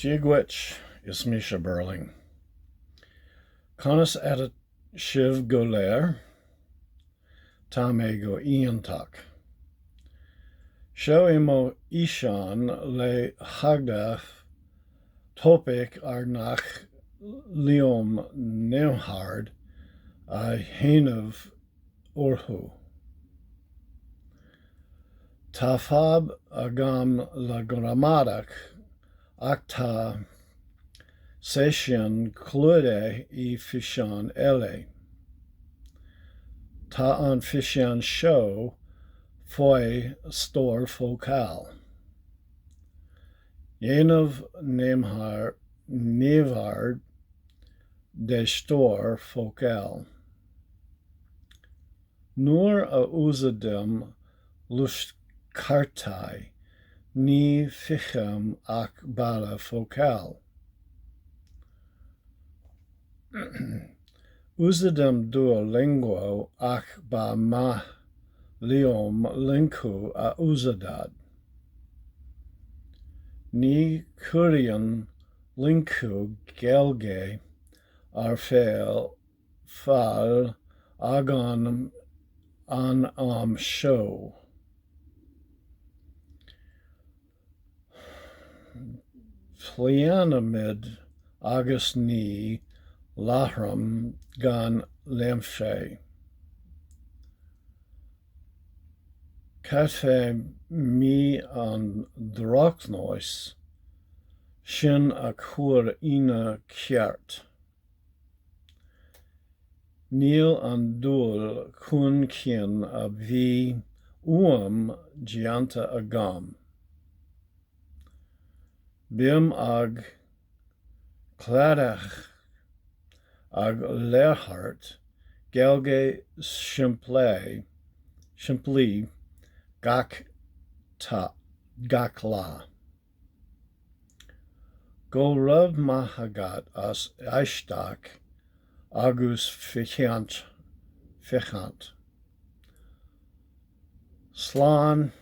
Jiagwich is Misha Burling. Conas at Shiv Goler, Tame go Iantak. Show imo Ishan le Hagdaf Topik Arnach Leom Nemhard I Hainov Orhu. Tafab Agam la Gramadak Akta Session Clude I Fishan Ele. Ta an Fishan Show Foi Store Focal. Yenov Nemhar Nevard de Store Focal. Nur a Uzadem Lushkartai Ni Fichem Ak Bala Focal. Uzadem Duolingo Ak Ba Ma Leom Linku a Uzadad. Ni Kurian Linku Gelge Arfael Fal Agon an Show. Flianamid August Ni Lahram Gan Lemshe. Cafe mi an Droknois Shin Akur Ina Kjart. Neil an Dul Kun Kin Avi Gianta Agam. Bim Ag Kladach Ag Lerhart Gelge Simply Gakla. Go Rav Mahagat as Eishtak Agus Fichant. Slan